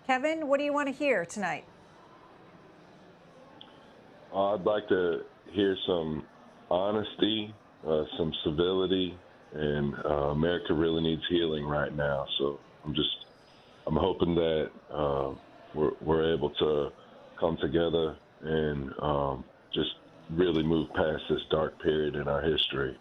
Kevin, what do you want to hear tonight? I'd like to hear some honesty, some civility, and America really needs healing right now. So I'm hoping that we're able to come together and just really move past this dark period in our history.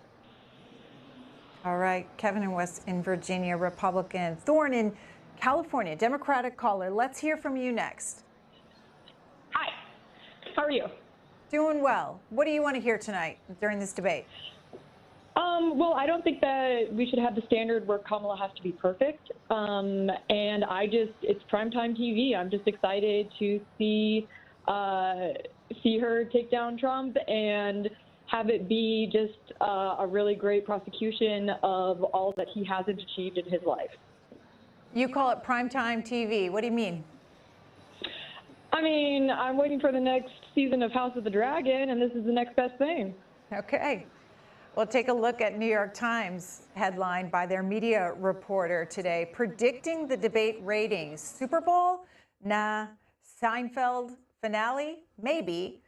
All right, Kevin in Virginia, Republican. Thorne in California, Democratic caller. Let's hear from you next. Hi, how are you? Doing well. What do you want to hear tonight during this debate? Well, I don't think that we should have the standard where Kamala has to be perfect. And it's primetime TV. I'm just excited to see her take down Trump and have it be just a really great prosecution of all that he hasn't achieved in his life. You call it primetime TV. What do you mean? I mean, I'm waiting for the next season of House of the Dragon, and this is the next best thing. Okay. Well, take a look at New York Times headline by their media reporter today, predicting the debate ratings. Super Bowl? Nah. Seinfeld finale? Maybe.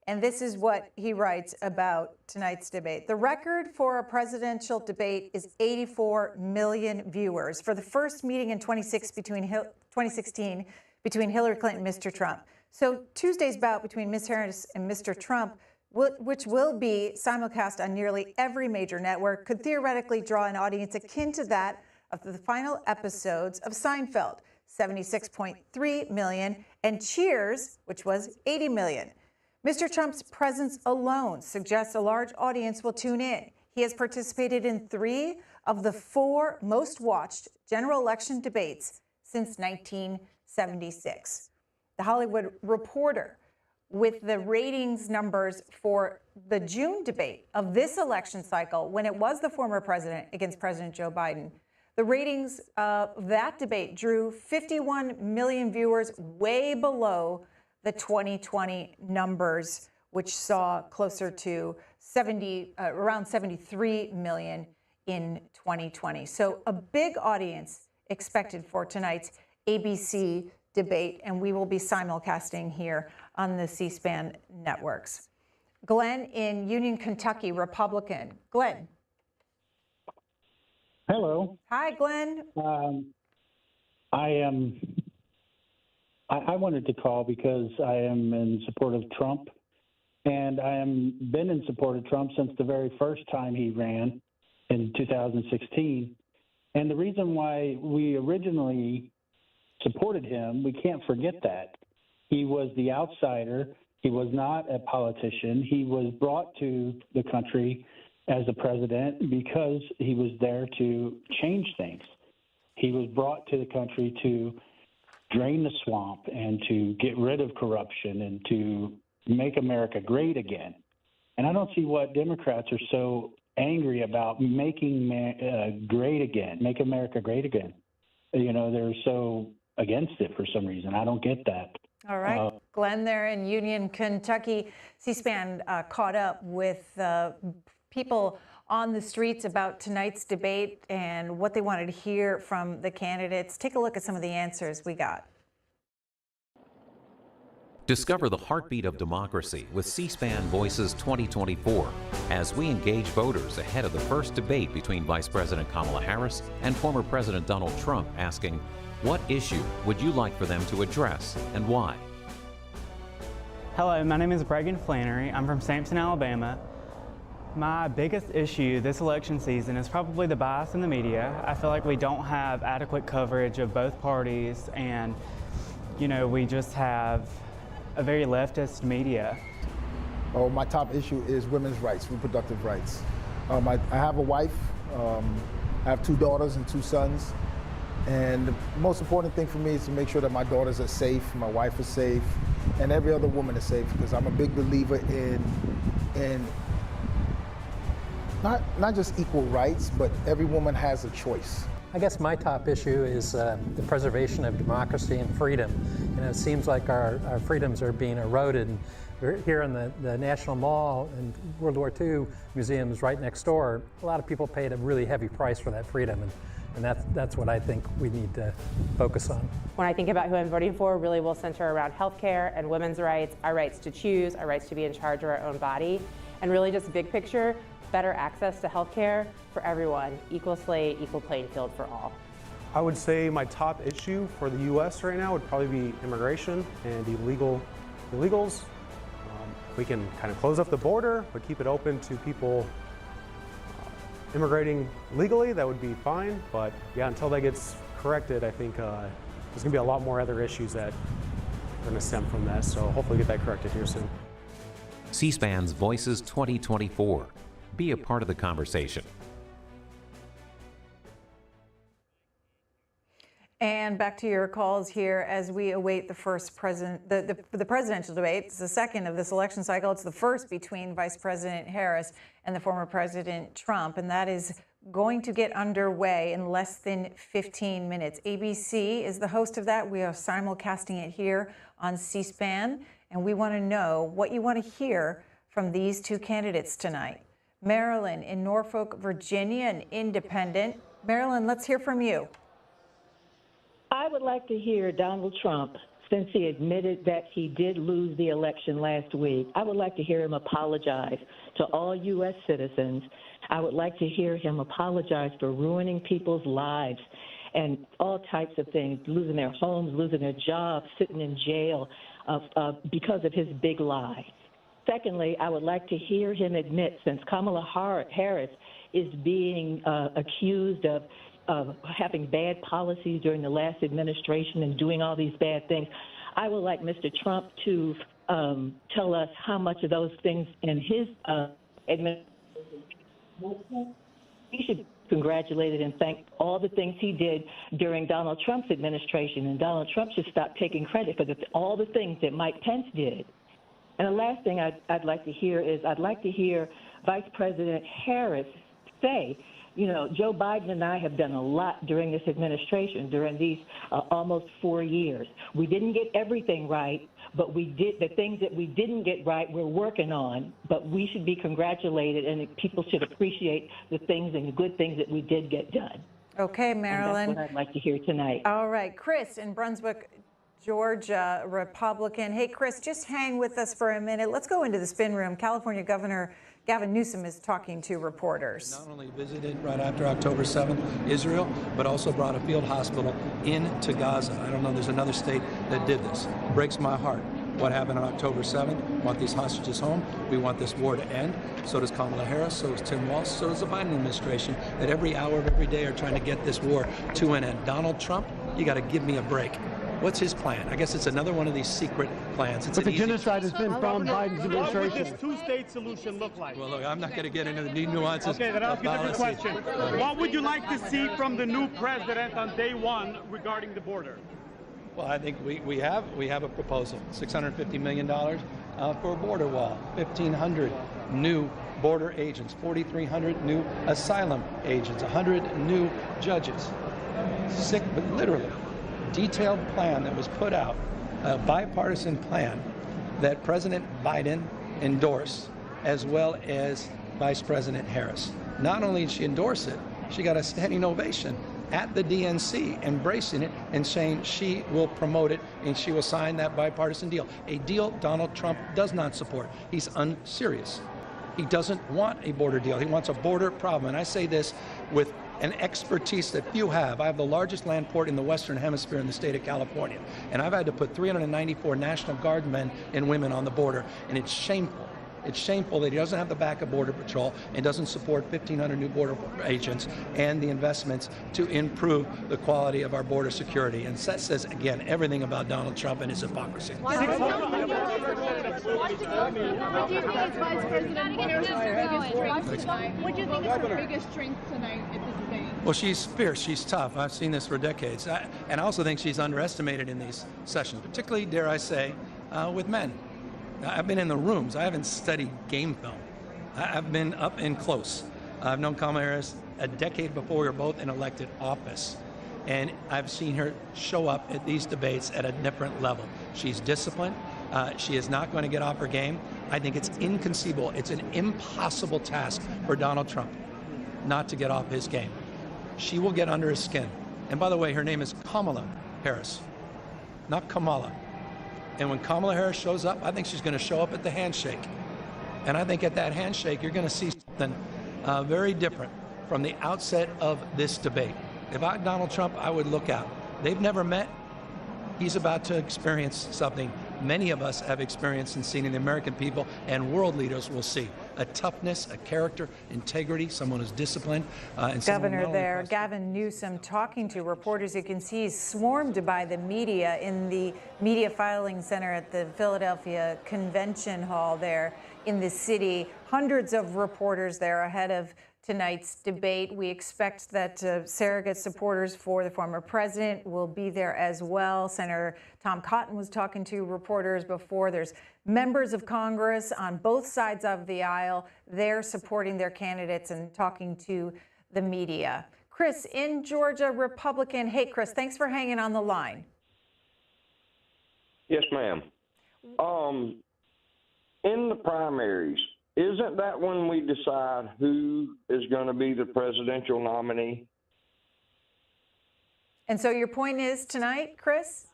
And this is what he writes about tonight's debate. The record for a presidential debate is 84 million viewers for the first meeting in 2016 between Hillary Clinton and Mr. Trump. So Tuesday's bout between Ms. Harris and Mr. Trump, which will be simulcast on nearly every major network, could theoretically draw an audience akin to that of the final episodes of Seinfeld, 76.3 million, and Cheers, which was 80 million. Mr. Trump's presence alone suggests a large audience will tune in. He has participated in 3 of the 4 most watched general election debates since 1976. The Hollywood Reporter, with the ratings numbers for the June debate of this election cycle, when it was the former president against President Joe Biden, the ratings of that debate drew 51 million viewers, way below the 2020 numbers, which saw closer to around 73 million in 2020. So a big audience expected for tonight's ABC debate, and we will be simulcasting here on the C-SPAN networks. Glenn in Union, Kentucky, Republican. Glenn. Hello. Hi, Glenn. I wanted to call because I am in support of Trump, and I am been in support of Trump since the very first time he ran in 2016. And the reason why we originally supported him, we can't forget that. He was the outsider. He was not a politician. He was brought to the country as a president because he was there to change things. He was brought to the country to drain the swamp and to get rid of corruption and to make America great again. And I don't see what Democrats are so angry about making great again, make America great again. You know, they're so against it for some reason. I don't get that. All right. Glenn there in Union, Kentucky. C-SPAN caught up with people on the streets about tonight's debate and what they wanted to hear from the candidates. Take a look at some of the answers we got. Discover the heartbeat of democracy with C-SPAN Voices 2024 as we engage voters ahead of the first debate between Vice President Kamala Harris and former President Donald Trump, asking, what issue would you like for them to address and why? Hello, my name is Bregan Flannery. I'm from Sampson, Alabama. My biggest issue this election season is probably the bias in the media. I feel like we don't have adequate coverage of both parties, and, you know, we just have a very leftist media. Oh, my top issue is women's rights, reproductive rights. I have a wife, I have 2 daughters and 2 sons, and the most important thing for me is to make sure that my daughters are safe, my wife is safe, and every other woman is safe, because I'm a big believer in not just equal rights, but every woman has a choice. I guess my top issue is the preservation of democracy and freedom. And it seems like our freedoms are being eroded Here in the National Mall and World War II Museum is right next door. A lot of people paid a really heavy price for that freedom, and that's what I think we need to focus on. When I think about who I'm voting for, really will center around healthcare and women's rights, our rights to choose, our rights to be in charge of our own body, and really just big picture, better access to healthcare for everyone, equal slate, equal playing field for all. I would say my top issue for the U.S. right now would probably be immigration and illegals. We can kind of close up the border, but keep it open to people immigrating legally. That would be fine. But yeah, until that gets corrected, I think there's going to be a lot more other issues that are going to stem from that. So hopefully get that corrected here soon. C-SPAN's Voices 2024. Be a part of the conversation. And back to your calls here as we await the first the presidential debate. It's the second of this election cycle. It's the first between Vice President Harris and the former President Trump, and that is going to get underway in less than 15 minutes. ABC is the host of that. We are simulcasting it here on C-SPAN, and we want to know what you want to hear from these two candidates tonight. Marilyn in Norfolk, Virginia, an independent. Marilyn, let's hear from you. I would like to hear Donald Trump, since he admitted that he did lose the election last week. I would like to hear him apologize to all U.S. citizens. I would like to hear him apologize for ruining people's lives and all types of things, losing their homes, losing their jobs, sitting in jail because of his big lie. Secondly, I would like to hear him admit, since Kamala Harris is being accused of having bad policies during the last administration and doing all these bad things, I would like Mr. Trump to tell us how much of those things in his administration he should be congratulated and thank all the things he did during Donald Trump's administration. And Donald Trump should stop taking credit for all the things that Mike Pence did. And the last thing I'd like to hear is I'd like to hear Vice President Harris say, you know, Joe Biden and I have done a lot during this administration, during these almost 4 years. We didn't get everything right, but we did the things that we didn't get right, we're working on. But we should be congratulated, and people should appreciate the things and the good things that we did get done. Okay, Marilyn. And that's what I'd like to hear tonight. All right, Chris in Brunswick, Georgia, Republican. Hey, Chris, just hang with us for a minute. Let's go into the spin room. California Governor Gavin Newsom is talking to reporters. Not only visited right after October 7th Israel, but also brought a field hospital into Gaza. I don't know there's another state that did this. Breaks my heart. What happened on October 7th? We want these hostages home. We want this war to end. So does Kamala Harris. So does Tim Walz. So does the Biden administration. That every hour of every day are trying to get this war to an end. Donald Trump, you got to give me a break. What's his plan? I guess it's another one of these secret plans. It's but the genocide has been from Biden's administration. What would this two-state solution look like? Well, look, I'm not going to get into the nuances. Okay, then I'll ask you a different question. What would you like to see from the new president on day one regarding the border? Well, I think we have a proposal, $650 million for a border wall, 1,500 new border agents, 4,300 new asylum agents, 100 new judges. Sick, but literally. Detailed plan that was put out, a bipartisan plan that President Biden endorsed, as well as Vice President Harris. Not only did she endorse it, she got a standing ovation at the DNC, embracing it and saying she will promote it and she will sign that bipartisan deal. A deal Donald Trump does not support. He's unserious. He doesn't want a border deal. He wants a border problem. And I say this with an expertise that few have. I have the largest land port in the Western Hemisphere in the state of California. And I've had to put 394 National Guard men and women on the border. And it's shameful. It's shameful that he doesn't have the backup Border Patrol and doesn't support 1,500 new border agents and the investments to improve the quality of our border security. And that says, again, everything about Donald Trump and his hypocrisy. What do you think is Vice President her biggest strength tonight at the debate? Well, she's fierce. She's tough. I've seen this for decades. And I also think she's underestimated in these sessions, particularly, dare I say, with men. I've been in the rooms. I haven't studied game film. I've been up and close. I've known Kamala Harris a decade before we were both in elected office. And I've seen her show up at these debates at a different level. She's disciplined. She is not going to get off her game. I think it's inconceivable. It's an impossible task for Donald Trump not to get off his game. She will get under his skin. And by the way, her name is Kamala Harris, not Kamala. And when Kamala Harris shows up, I think she's going to show up at the handshake. And I think at that handshake, you're going to see something very different from the outset of this debate. If I were Donald Trump, I would look out. They've never met. He's about to experience something many of us have experienced and seen in the American people, and world leaders will see. A toughness, a character, integrity, someone who's disciplined. And Governor there, Gavin Newsom, talking to reporters. You can see he's swarmed by the media in the Media Filing Center at the Philadelphia Convention Hall there in the city. Hundreds of reporters there ahead of tonight's debate. We expect that surrogate supporters for the former president will be there as well. Senator Tom Cotton was talking to reporters before. There's members of Congress on both sides of the aisle. They're supporting their candidates and talking to the media. Chris in Georgia, Republican. Hey, Chris, thanks for hanging on the line. Yes, ma'am. In the primaries, isn't that when we decide who is going to be the presidential nominee? And so your point is tonight, Chris?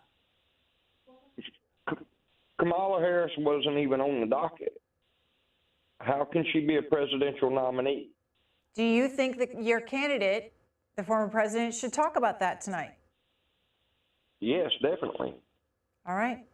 Kamala Harris wasn't even on the docket. How can she be a presidential nominee? Do you think that your candidate, the former president, should talk about that tonight? Yes, definitely. All right.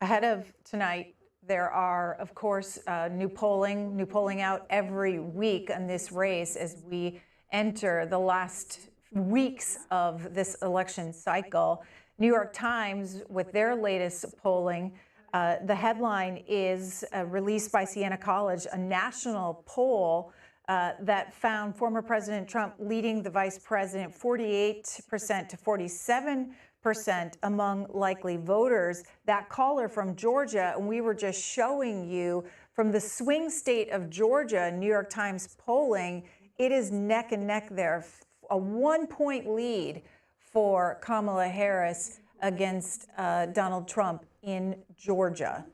Ahead of tonight, there are, of course, new polling out every week on this race as we enter the last weeks of this election cycle. New York Times, with their latest polling, the headline is released by Siena College, a national poll that found former President Trump leading the vice president 48% to 47% among likely voters. That caller from Georgia, and we were just showing you from the swing state of Georgia, New York Times polling, it is neck and neck there. A 1-point lead for Kamala Harris against Donald Trump in Georgia.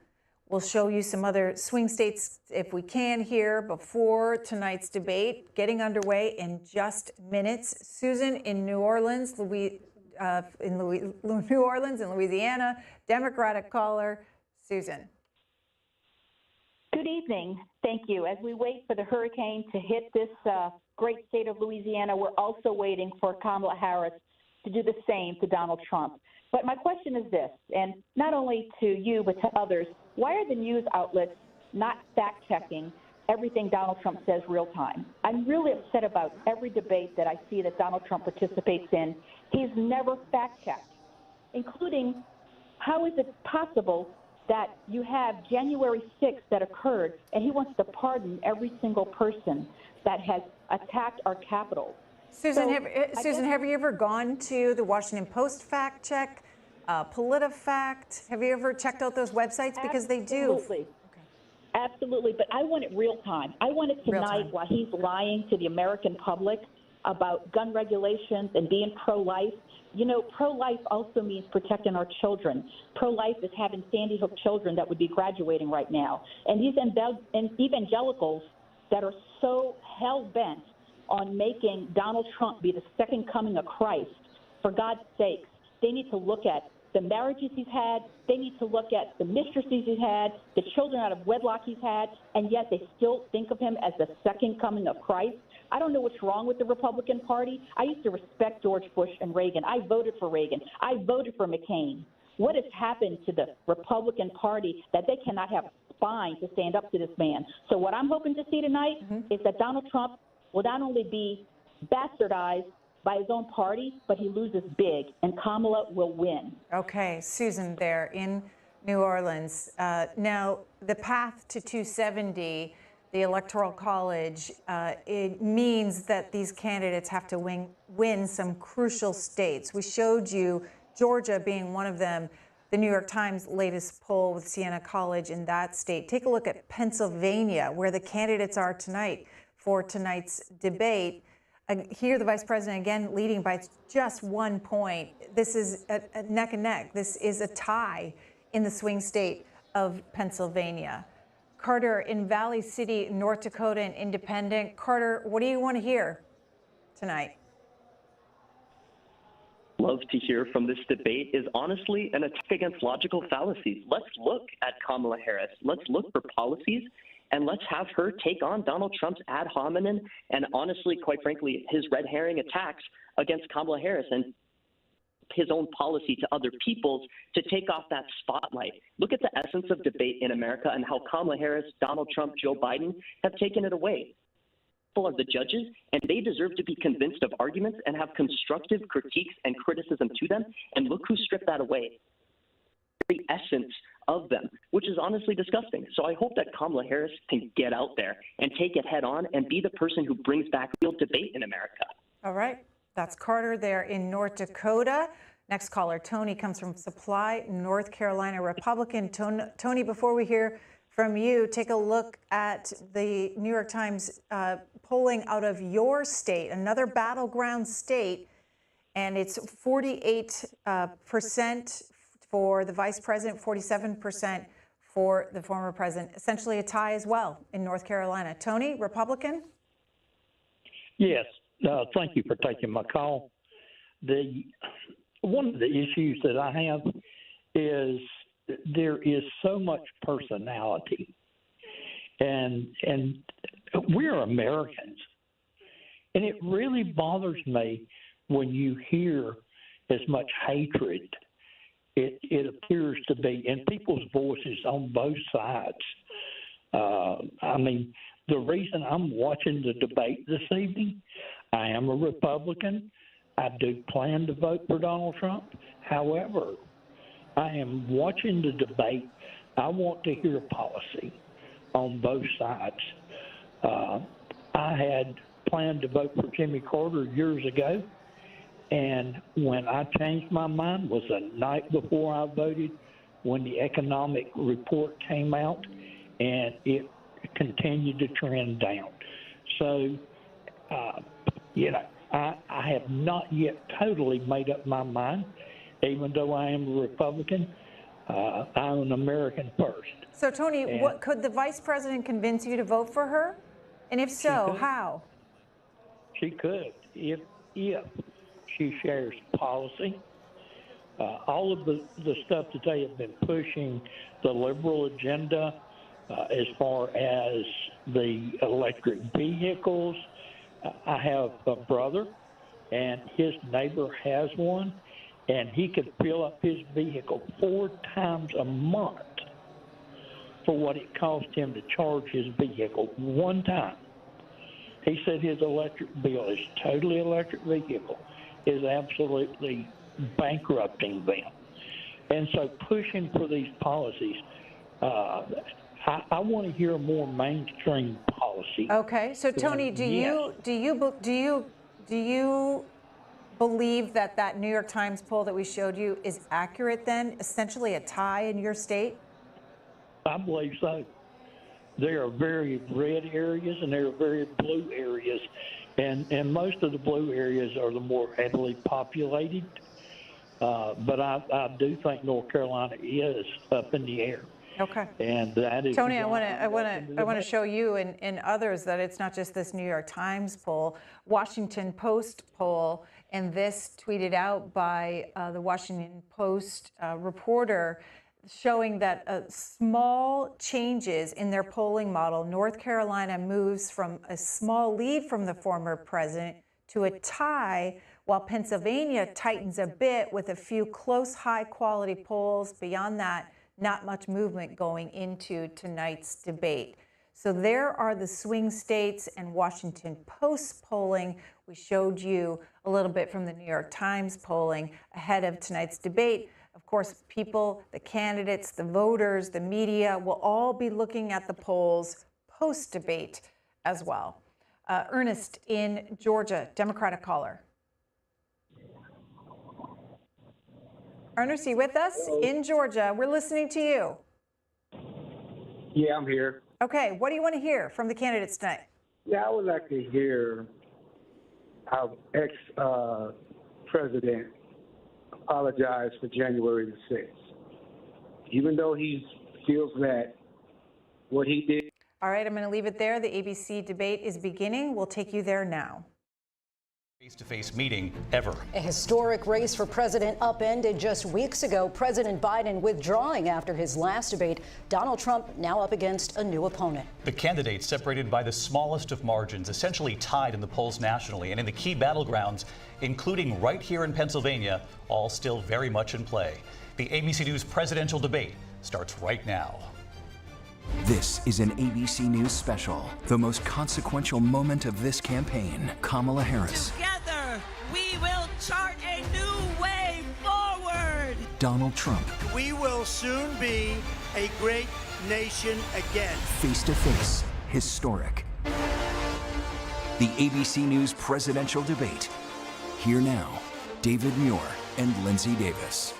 We'll show you some other swing states if we can here before tonight's debate getting underway in just minutes. Susan in New Orleans, New Orleans and Louisiana, Democratic caller. Susan. Good evening. Thank you. As we wait for the hurricane to hit this great state of Louisiana, we're also waiting for Kamala Harris to do the same to Donald Trump. But my question is this, and not only to you but to others, why are the news outlets not fact-checking everything Donald Trump says real time? I'm really upset about every debate that I see that Donald Trump participates in. He's never fact-checked, including how is it possible that you have January 6th that occurred and he wants to pardon every single person that has attacked our Capitol? Susan, have you ever gone to the Washington Post fact check, PolitiFact? Have you ever checked out those websites? Because they do. Absolutely. Absolutely, but I want it real time. I want it tonight while he's lying to the American public about gun regulations and being pro-life. You know, pro-life also means protecting our children. Pro-life is having Sandy Hook children that would be graduating right now. And these evangelicals that are so hell-bent on making Donald Trump be the second coming of Christ, for God's sakes, they need to look at the marriages he's had. They need to look at the mistresses he's had, the children out of wedlock he's had, and yet they still think of him as the second coming of Christ. I don't know what's wrong with the Republican Party. I used to respect George Bush and Reagan. I voted for Reagan. I voted for McCain. What has happened to the Republican Party that they cannot have spine to stand up to this man? So what I'm hoping to see tonight is that Donald Trump will not only be bastardized by his own party, but he loses big, and Kamala will win. Okay, Susan there in New Orleans. Now, the path to 270, the Electoral College, it means that these candidates have to win some crucial states. We showed you Georgia being one of them, the New York Times latest poll with Siena College in that state. Take a look at Pennsylvania, where the candidates are tonight for tonight's debate. Here, the vice president again leading by just 1 point. This is a neck and neck. This is a tie in the swing state of Pennsylvania. Carter in Valley City, North Dakota, an independent. Carter, what do you want to hear tonight? Love to hear from this debate is honestly an attack against logical fallacies. Let's look at Kamala Harris. Let's look for policies, and let's have her take on Donald Trump's ad hominem and honestly, quite frankly, his red herring attacks against Kamala Harris and his own policy to other people's to take off that spotlight. Look at the essence of debate in America and how Kamala Harris, Donald Trump, Joe Biden have taken it away. Of the judges, and they deserve to be convinced of arguments and have constructive critiques and criticism to them. And look who stripped that away. The essence of them, which is honestly disgusting. So I hope that Kamala Harris can get out there and take it head on and be the person who brings back real debate in America. All right. That's Carter there in North Dakota. Next caller, Tony, comes from Supply, North Carolina, Republican. Tony, before we hear from you, take a look at the New York Times polling out of your state, another battleground state, and it's 48% for the vice president, 47% for the former president, essentially a tie as well in North Carolina. Tony, Republican? Yes, thank you for taking my call. One of the issues that I have is there is so much personality, and we're Americans, and it really bothers me when you hear as much hatred. It appears to be in people's voices on both sides. I mean, the reason I'm watching the debate this evening, I am a Republican. I do plan to vote for Donald Trump. However, I am watching the debate. I want to hear policy on both sides. I had planned to vote for Jimmy Carter years ago, and when I changed my mind was the night before I voted when the economic report came out, and it continued to trend down. So, I have not yet totally made up my mind. Even though I am a Republican, I'm an American first. So, Tony, what could the vice president convince you to vote for her? And if so, how? She could, if she shares policy. All of the stuff that they have been pushing, the liberal agenda, as far as the electric vehicles. I have a brother, and his neighbor has one, and he could fill up his vehicle 4 times a month for what it cost him to charge his vehicle one time. He said his electric bill, his totally electric vehicle, is absolutely bankrupting them. And so pushing for these policies, I want to hear more mainstream policy. Okay, so Tony, do you believe that New York Times poll that we showed you is accurate then, essentially a tie in your state? I believe so. There are very red areas and there are very blue areas, and most of the blue areas are the more heavily populated. But I do think North Carolina is up in the air. Okay. And that is Tony, I want to show you and others that it's not just this New York Times poll, Washington Post poll, and this tweeted out by the Washington Post reporter, showing that small changes in their polling model. North Carolina moves from a small lead from the former president to a tie, while Pennsylvania tightens a bit with a few close, high-quality polls. Beyond that, not much movement going into tonight's debate. So there are the swing states and Washington Post polling. We showed you a little bit from the New York Times polling ahead of tonight's debate. Of course, people, the candidates, the voters, the media will all be looking at the polls post-debate as well. Ernest in Georgia, Democratic caller. Ernest, are you with us? Hello. In Georgia, we're listening to you. Yeah, I'm here. Okay, what do you want to hear from the candidates tonight? Yeah, I would like to hear our ex-president apologize for January the 6th. even though he feels that what he did. All right, I'm going to leave it there. The ABC debate is beginning. We'll take you there now. Face-to-face meeting ever. A historic race for president upended just weeks ago. President Biden withdrawing after his last debate. Donald Trump now up against a new opponent. The candidates separated by the smallest of margins, essentially tied in the polls nationally and in the key battlegrounds, including right here in Pennsylvania, all still very much in play. The ABC News presidential debate starts right now. This is an ABC News special. The most consequential moment of this campaign. Kamala Harris. Together, we will chart a new way forward. Donald Trump. We will soon be a great nation again. Face to face. Historic. The ABC News presidential debate. Here now, David Muir and Lindsay Davis.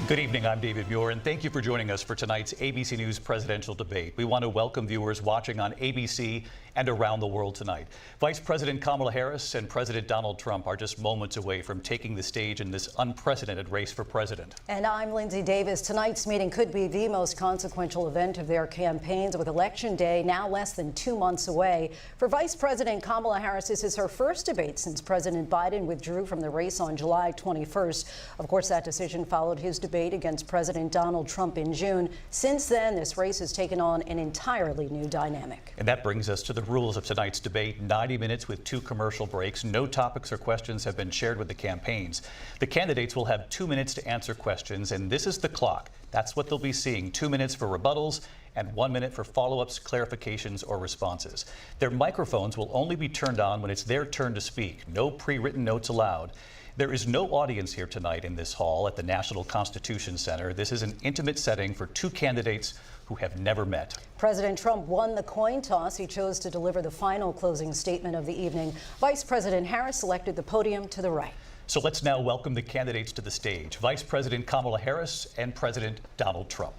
Good evening, I'm David Muir, and thank you for joining us for tonight's ABC News presidential debate. We want to welcome viewers watching on ABC and around the world tonight. Vice President Kamala Harris and President Donald Trump are just moments away from taking the stage in this unprecedented race for president. And I'm Lindsay Davis. Tonight's meeting could be the most consequential event of their campaigns, with Election Day now less than 2 months away. For Vice President Kamala Harris, this is her first debate since President Biden withdrew from the race on July 21st. Of course, that decision followed his debate against President Donald Trump in June. Since then, this race has taken on an entirely new dynamic. And that brings us to the rules of tonight's debate. 90 minutes with 2 commercial breaks. No topics or questions have been shared with the campaigns. The candidates will have 2 minutes to answer questions, and this is the clock. That's what they'll be seeing. 2 minutes for rebuttals and 1 minute for follow-ups, clarifications, or responses. Their microphones will only be turned on when it's their turn to speak. No pre-written notes allowed. There is no audience here tonight in this hall at the National Constitution Center. This is an intimate setting for 2 candidates who have never met. President Trump won the coin toss. He chose to deliver the final closing statement of the evening. Vice President Harris selected the podium to the right. So let's now welcome the candidates to the stage. Vice President Kamala Harris and President Donald Trump.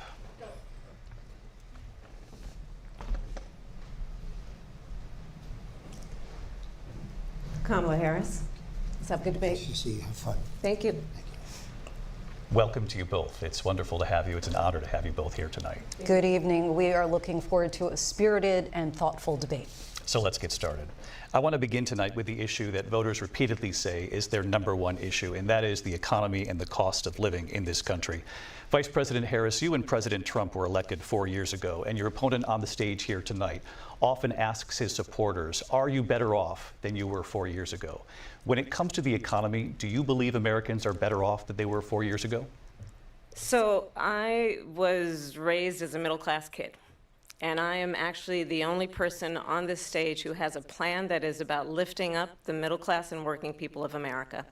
Kamala Harris. Let's have a good debate. Nice to see you. Have fun. Thank you. Welcome to you both. It's wonderful to have you. It's an honor to have you both here tonight. Good evening. We are looking forward to a spirited and thoughtful debate. So let's get started. I want to begin tonight with the issue that voters repeatedly say is their #1 issue, and that is the economy and the cost of living in this country. Vice President Harris, you and President Trump were elected 4 years ago, and your opponent on the stage here tonight often asks his supporters, are you better off than you were 4 years ago? When it comes to the economy, do you believe Americans are better off than they were 4 years ago? So I was raised as a middle-class kid, and I am actually the only person on this stage who has a plan that is about lifting up the middle class and working people of America.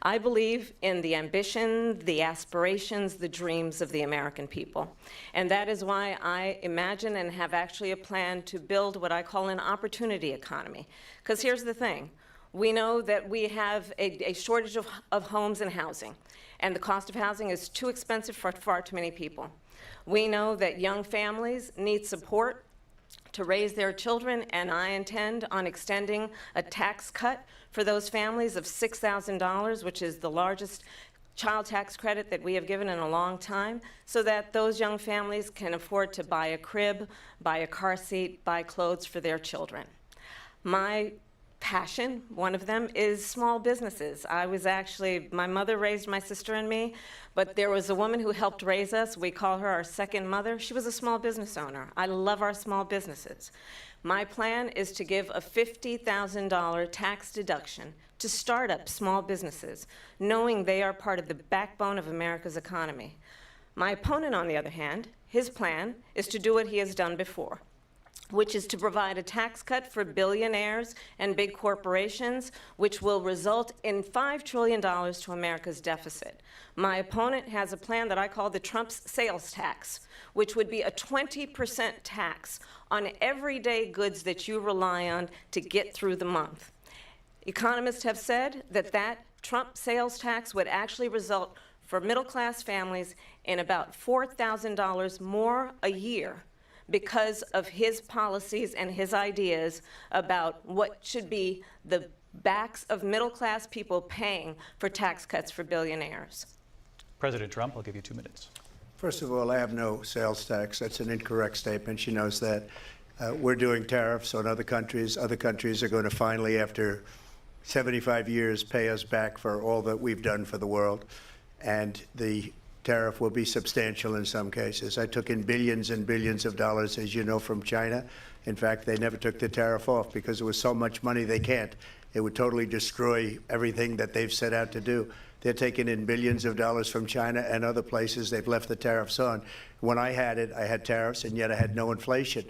I believe in the ambition, the aspirations, the dreams of the American people. And that is why I imagine and have actually a plan to build what I call an opportunity economy. Because here's the thing. We know that we have a shortage of homes and housing, and the cost of housing is too expensive for far too many people. We know that young families need support to raise their children, and I intend on extending a tax cut for those families of $6,000, which is the largest child tax credit that we have given in a long time, so that those young families can afford to buy a crib, buy a car seat, buy clothes for their children. My passion, one of them, is small businesses. My mother raised my sister and me, but there was a woman who helped raise us. We call her our second mother. She was a small business owner. I love our small businesses. My plan is to give a $50,000 tax deduction to start up small businesses, knowing they are part of the backbone of America's economy. My opponent, on the other hand, his plan is to do what he has done before, which is to provide a tax cut for billionaires and big corporations, which will result in $5 trillion to America's deficit. My opponent has a plan that I call the Trump's sales tax, which would be a 20% tax on everyday goods that you rely on to get through the month. Economists have said that Trump sales tax would actually result for middle-class families in about $4,000 more a year, because of his policies and his ideas about what should be the backs of middle-class people paying for tax cuts for billionaires. President Trump, I'll give you 2 minutes. First of all, I have no sales tax. That's an incorrect statement. She knows that. We're doing tariffs on other countries. Other countries are going to finally, after 75 years, pay us back for all that we've done for the world. And the tariff will be substantial in some cases. I took in billions and billions of dollars, as you know, from China. In fact, they never took the tariff off because it was so much money they can't. It would totally destroy everything that they've set out to do. They're taking in billions of dollars from China and other places. They've left the tariffs on. When I had it, I had tariffs, and yet I had no inflation.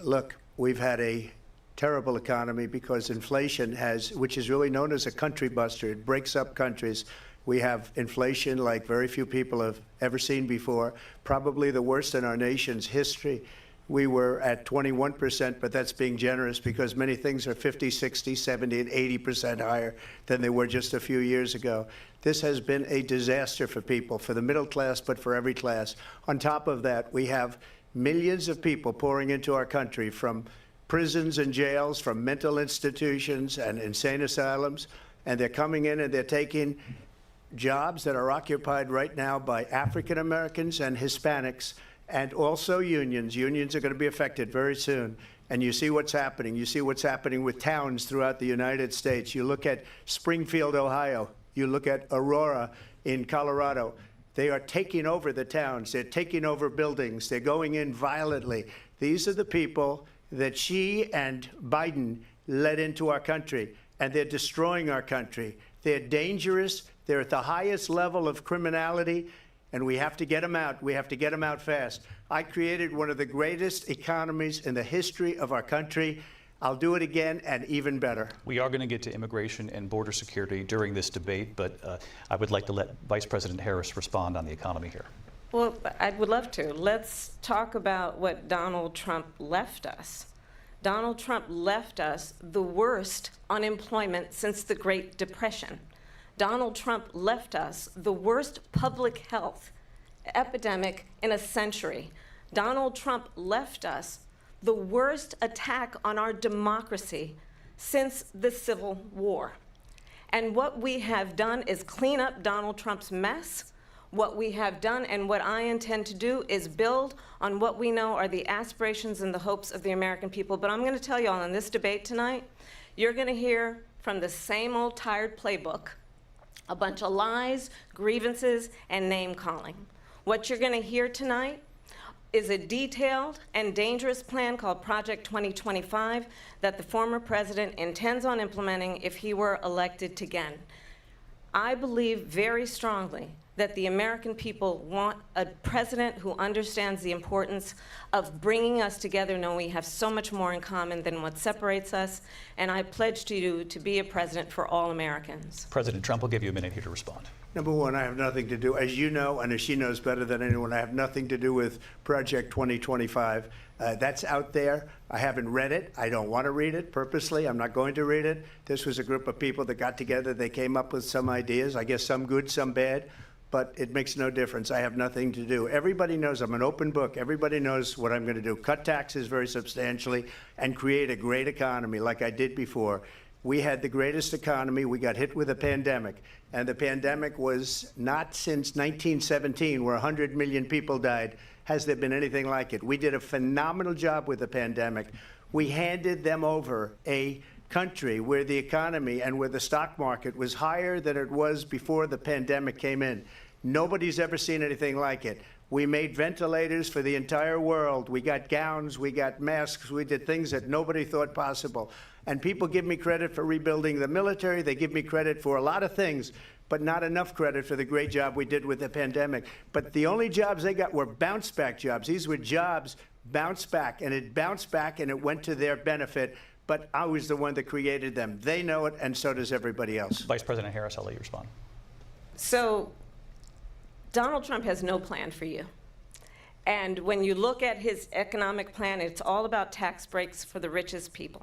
Look, we've had a terrible economy because inflation has, which is really known as a country buster. It breaks up countries. We have inflation like very few people have ever seen before, probably the worst in our nation's history. We were at 21%, but that's being generous because many things are 50, 60, 70, and 80% higher than they were just a few years ago. This has been a disaster for people, for the middle class, but for every class. On top of that, we have millions of people pouring into our country from prisons and jails, from mental institutions and insane asylums, and they're coming in and they're taking jobs that are occupied right now by African Americans and Hispanics, and also unions. Unions are going to be affected very soon. And you see what's happening. You see what's happening with towns throughout the United States. You look at Springfield, Ohio. You look at Aurora in Colorado. They are taking over the towns. They're taking over buildings. They're going in violently. These are the people that Xi and Biden led into our country, and they're destroying our country. They're dangerous. They're at the highest level of criminality, and we have to get them out. We have to get them out fast. I created one of the greatest economies in the history of our country. I'll do it again and even better. We are going to get to immigration and border security during this debate, but I would like to let Vice President Harris respond on the economy here. Well, I would love to. Let's talk about what Donald Trump left us. Donald Trump left us the worst unemployment since the Great Depression. Donald Trump left us the worst public health epidemic in a century. Donald Trump left us the worst attack on our democracy since the Civil War. And what we have done is clean up Donald Trump's mess. What we have done and what I intend to do is build on what we know are the aspirations and the hopes of the American people. But I'm going to tell you all in this debate tonight, you're going to hear from the same old tired playbook, a bunch of lies, grievances, and name-calling. What you're going to hear tonight is a detailed and dangerous plan called Project 2025 that the former president intends on implementing if he were elected again. I believe very strongly that the American people want a president who understands the importance of bringing us together, knowing we have so much more in common than what separates us, and I pledge to you to be a president for all Americans. President Trump will give you a minute here to respond. Number one, I have nothing to do, as you know, and as she knows better than anyone, I have nothing to do with Project 2025. That's out there. I haven't read it. I don't want to read it purposely. I'm not going to read it. This was a group of people that got together. They came up with some ideas, I guess some good, some bad, but it makes no difference. I have nothing to do. Everybody knows I'm an open book. Everybody knows what I'm going to do. Cut taxes very substantially and create a great economy like I did before. We had the greatest economy. We got hit with a pandemic, and the pandemic was not since 1917, where 100 million people died, has there been anything like it. We did a phenomenal job with the pandemic. We handed them over a country where the economy and where the stock market was higher than it was before the pandemic came in. Nobody's ever seen anything like it. We made ventilators for the entire world. We got gowns, we got masks, we did things that nobody thought possible. And people give me credit for rebuilding the military. They give me credit for a lot of things, but not enough credit for the great job we did with the pandemic. But the only jobs they got were bounce back jobs. These were jobs bounced back, and it bounced back and it went to their benefit. But I was the one that created them. They know it, and so does everybody else. Vice President Harris, I'll let you respond. So Donald Trump has no plan for you. And when you look at his economic plan, it's all about tax breaks for the richest people.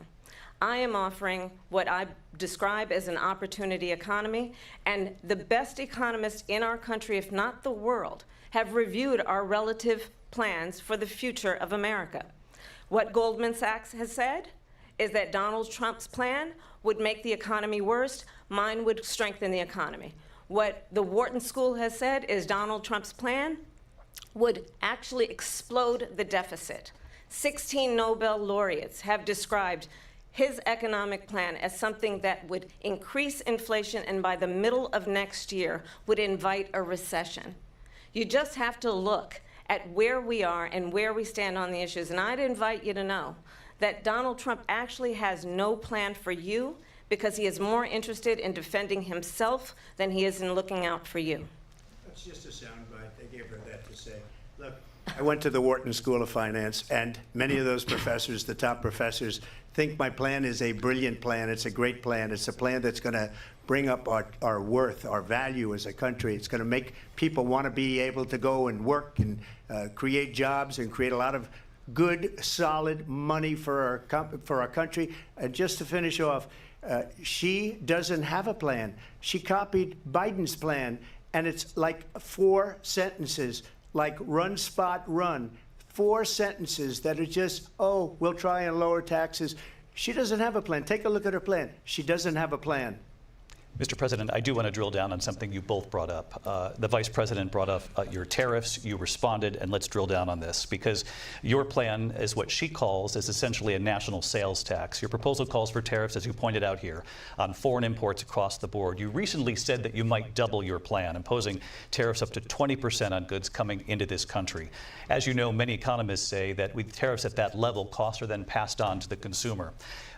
I am offering what I describe as an opportunity economy, and the best economists in our country, if not the world, have reviewed our relative plans for the future of America. What Goldman Sachs has said is that Donald Trump's plan would make the economy worse, mine would strengthen the economy. What the Wharton School has said is Donald Trump's plan would actually explode the deficit. 16 Nobel laureates have described his economic plan as something that would increase inflation and by the middle of next year would invite a recession. You just have to look at where we are and where we stand on the issues. And I'd invite you to know that Donald Trump actually has no plan for you because he is more interested in defending himself than he is in looking out for you. That's just a soundbite. They gave her that to say. Look, I went to the Wharton School of Finance, and many of those professors, the top professors, think my plan is a brilliant plan. It's a great plan. It's a plan that's going to bring up our worth, our value as a country. It's going to make people want to be able to go and work and create jobs and create a lot of good, solid money for our country. And just to finish off, she doesn't have a plan. She copied Biden's plan, and it's like 4 sentences, like run, spot, run. 4 sentences that are just, oh, we'll try and lower taxes. She doesn't have a plan. Take a look at her plan. She doesn't have a plan. Mr. President, I do want to drill down on something you both brought up. The Vice President brought up your tariffs. You responded, and let's drill down on this, because your plan is what she calls is essentially a national sales tax. Your proposal calls for tariffs, as you pointed out here, on foreign imports across the board. You recently said that you might double your plan, imposing tariffs up to 20% on goods coming into this country. As you know, many economists say that with tariffs at that level, costs are then passed on to the consumer.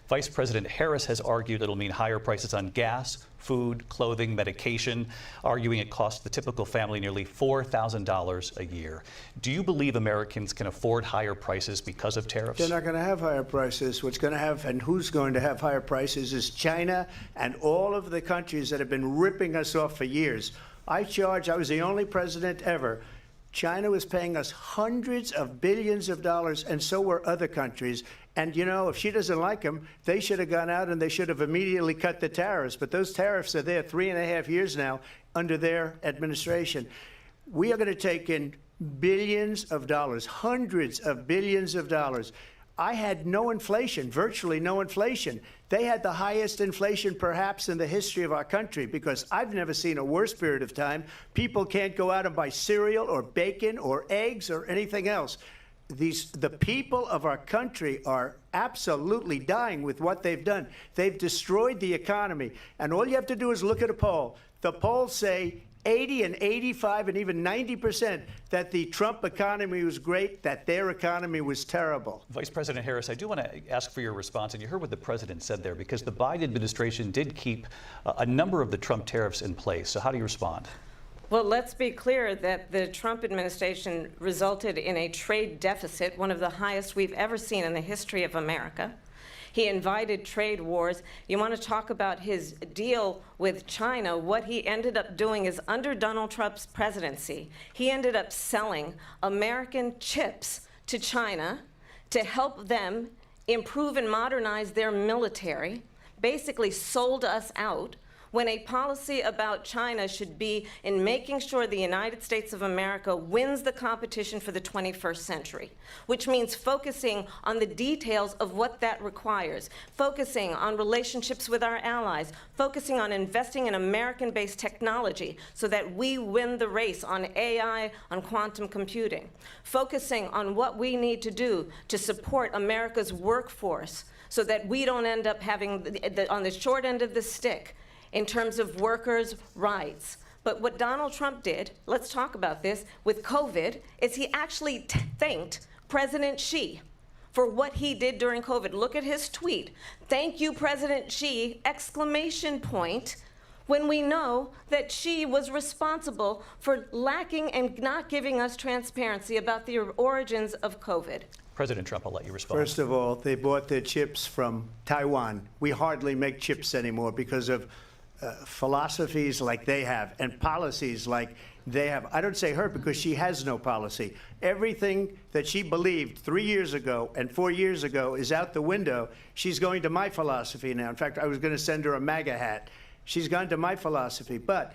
Vice President Harris has argued it'll mean higher prices on gas, food, clothing, medication, arguing it costs the typical family nearly $4,000 a year. Do you believe Americans can afford higher prices because of tariffs? They're not going to have higher prices. What's going to have and who's going to have higher prices is China and all of the countries that have been ripping us off for years. I was the only president ever. China was paying us hundreds of billions of dollars, and so were other countries. And, you know, if she doesn't like them, they should have gone out and they should have immediately cut the tariffs. But those tariffs are there 3.5 years now under their administration. We are going to take in billions of dollars, hundreds of billions of dollars. I had no inflation, virtually no inflation. They had the highest inflation perhaps in the history of our country, because I've never seen a worse period of time. People can't go out and buy cereal or bacon or eggs or anything else. The people of our country are absolutely dying with what they've done. They've destroyed the economy. And all you have to do is look at a poll. The polls say 80 and 85 and even 90% that the Trump economy was great, that their economy was terrible. Vice President Harris, I do want to ask for your response, and you heard what the president said there, because the Biden administration did keep a number of the Trump tariffs in place. So how do you respond? Well, let's be clear that the Trump administration resulted in a trade deficit, one of the highest we've ever seen in the history of America. He invited trade wars. You want to talk about his deal with China? What he ended up doing is, under Donald Trump's presidency, he ended up selling American chips to China to help them improve and modernize their military, basically sold us out, when a policy about China should be in making sure the United States of America wins the competition for the 21st century, which means focusing on the details of what that requires, focusing on relationships with our allies, focusing on investing in American-based technology so that we win the race on AI, on quantum computing, focusing on what we need to do to support America's workforce so that we don't end up having, on the short end of the stick, in terms of workers' rights. But what Donald Trump did, let's talk about this, with COVID, is he actually thanked President Xi for what he did during COVID. Look at his tweet. "Thank you, President Xi," exclamation point, when we know that Xi was responsible for lacking and not giving us transparency about the origins of COVID. President Trump, I'll let you respond. First of all, they bought their chips from Taiwan. We hardly make chips anymore because of philosophies like they have and policies like they have. I don't say her because she has no policy. Everything that she believed 3 years ago and 4 years ago is out the window. She's going to my philosophy now. In fact, I was going to send her a MAGA hat. She's gone to my philosophy. But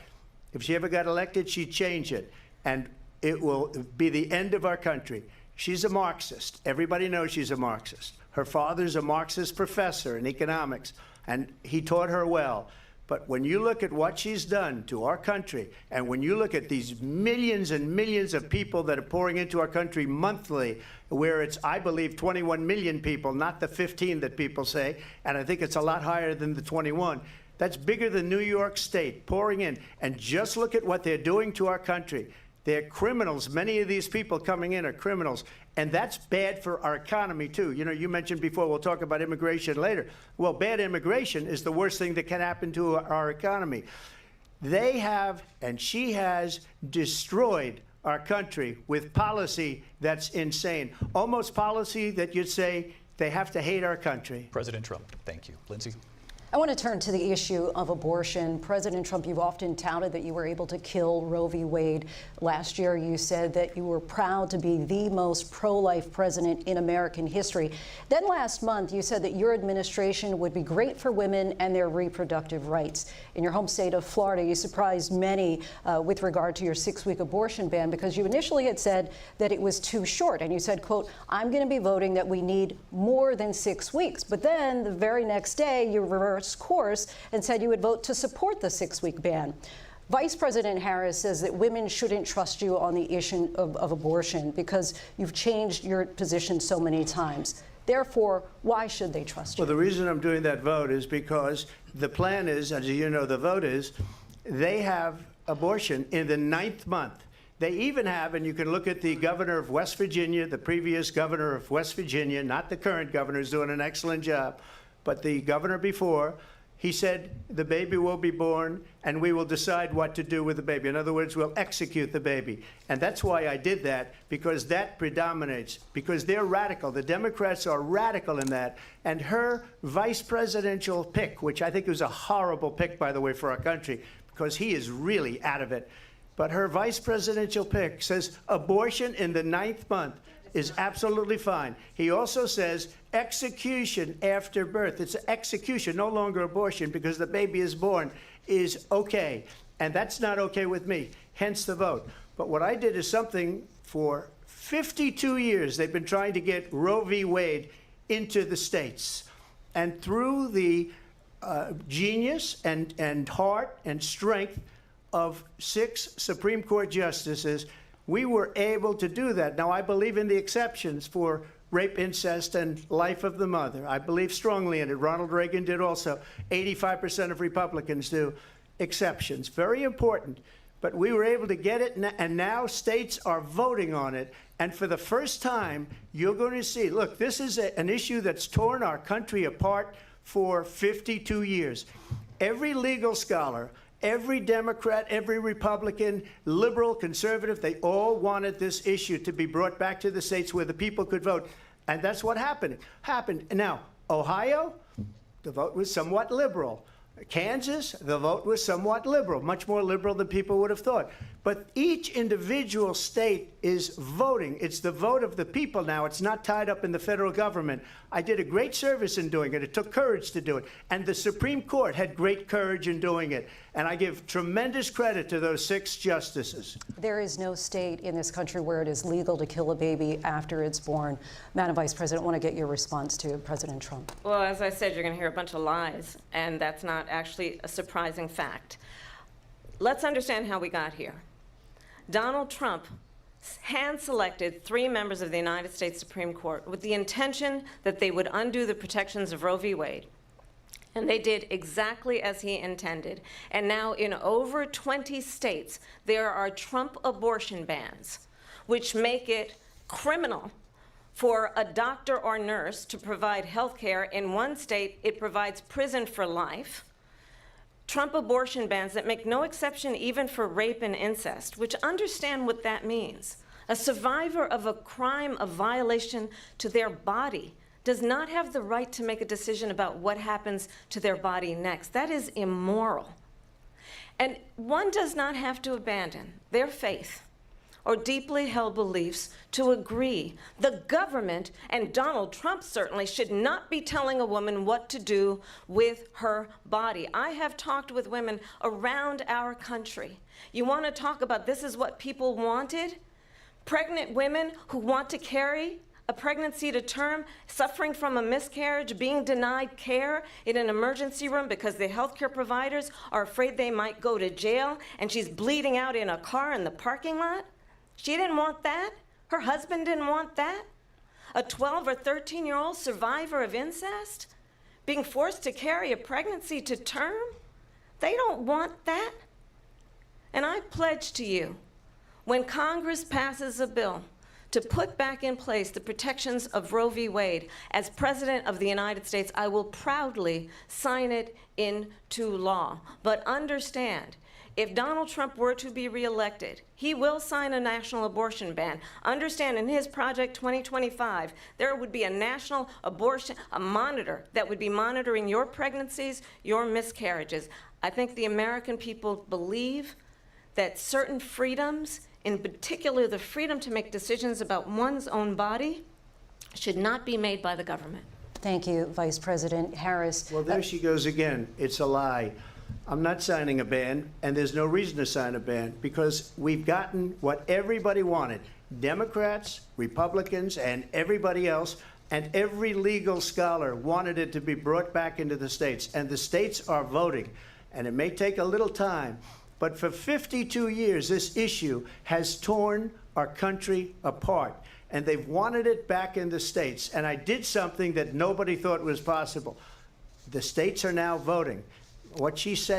if she ever got elected, she'd change it. And it will be the end of our country. She's a Marxist. Everybody knows she's a Marxist. Her father's a Marxist professor in economics, and he taught her well. But when you look at what she's done to our country, and when you look at these millions and millions of people that are pouring into our country monthly, where it's, I believe, 21 million people, not the 15 that people say, and I think it's a lot higher than the 21. That's bigger than New York State pouring in. And just look at what they're doing to our country. They're criminals. Many of these people coming in are criminals. And that's bad for our economy, too. You know, you mentioned before, we'll talk about immigration later. Well, bad immigration is the worst thing that can happen to our economy. They have, and she has, destroyed our country with policy that's insane. Almost policy that you'd say they have to hate our country. President Trump, thank you. Lindsay? I want to turn to the issue of abortion. President Trump, you've often touted that you were able to kill Roe v. Wade. Last year, you said that you were proud to be the most pro-life president in American history. Then last month, you said that your administration would be great for women and their reproductive rights. In your home state of Florida, you surprised many with regard to your 6-week abortion ban because you initially had said that it was too short. And you said, quote, I'm going to be voting that we need more than 6 weeks. But then the very next day, you reversed course and said you would vote to support the 6-week ban. Vice President Harris says that women shouldn't trust you on the issue of abortion because you've changed your position so many times. Therefore, why should they trust you? Well, the reason I'm doing that vote is because the plan is, as you know, the vote is, they have abortion in the 9th month. They even have, and you can look at the governor of West Virginia, the previous governor of West Virginia, not the current governor, who's doing an excellent job, but the governor before, he said the baby will be born and we will decide what to do with the baby. In other words, we'll execute the baby. And that's why I did that, because that predominates, because they're radical. The Democrats are radical in that. And her vice presidential pick, which I think was a horrible pick, by the way, for our country, because he is really out of it. But her vice presidential pick says abortion in the 9th month is absolutely fine. He also says execution after birth. It's execution, no longer abortion, because the baby is born, is okay. And that's not okay with me, hence the vote. But what I did is something for 52 years. They've been trying to get Roe v. Wade into the states. And through the genius and heart and strength of 6 Supreme Court justices, we were able to do that. Now, I believe in the exceptions for rape, incest, and life of the mother. I believe strongly in it. Ronald Reagan did also. 85% of Republicans do. Exceptions. Very important. But we were able to get it, and now states are voting on it. And for the first time, you're going to see, look, this is an issue that's torn our country apart for 52 years. Every legal scholar, every Democrat, every Republican, liberal, conservative, they all wanted this issue to be brought back to the states where the people could vote. And that's what happened. Now, Ohio, the vote was somewhat liberal. Kansas, the vote was somewhat liberal, much more liberal than people would have thought. But each individual state is voting. It's the vote of the people now. It's not tied up in the federal government. I did a great service in doing it. It took courage to do it. And the Supreme Court had great courage in doing it. And I give tremendous credit to those 6 justices. There is no state in this country where it is legal to kill a baby after it's born. Madam Vice President, I want to get your response to President Trump. Well, as I said, you're going to hear a bunch of lies, and that's not actually a surprising fact. Let's understand how we got here. Donald Trump hand-selected 3 members of the United States Supreme Court with the intention that they would undo the protections of Roe v. Wade. And they did exactly as he intended. And now in over 20 states, there are Trump abortion bans, which make it criminal for a doctor or nurse to provide health care. In one state, it provides prison for life. Trump abortion bans that make no exception even for rape and incest, which understand what that means. A survivor of a crime of violation to their body does not have the right to make a decision about what happens to their body next. That is immoral. And one does not have to abandon their faith or deeply held beliefs to agree. The government, and Donald Trump certainly, should not be telling a woman what to do with her body. I have talked with women around our country. You want to talk about this is what people wanted? Pregnant women who want to carry a pregnancy to term, suffering from a miscarriage, being denied care in an emergency room because the healthcare providers are afraid they might go to jail, and she's bleeding out in a car in the parking lot? She didn't want that. Her husband didn't want that. A 12 or 13-year-old survivor of incest being forced to carry a pregnancy to term? They don't want that. And I pledge to you, when Congress passes a bill to put back in place the protections of Roe v. Wade, as President of the United States, I will proudly sign it into law. But understand, if Donald Trump were to be reelected, he will sign a national abortion ban. Understand, in his Project 2025, there would be a national abortion, a monitor that would be monitoring your pregnancies, your miscarriages. I think the American people believe that certain freedoms, in particular the freedom to make decisions about one's own body, should not be made by the government. Thank you, Vice President Harris. Well, there she goes again. It's a lie. I'm not signing a ban, and there's no reason to sign a ban, because we've gotten what everybody wanted. Democrats, Republicans, and everybody else, and every legal scholar wanted it to be brought back into the states, and the states are voting. And it may take a little time, but for 52 years, this issue has torn our country apart, and they've wanted it back in the states. And I did something that nobody thought was possible. The states are now voting. What she said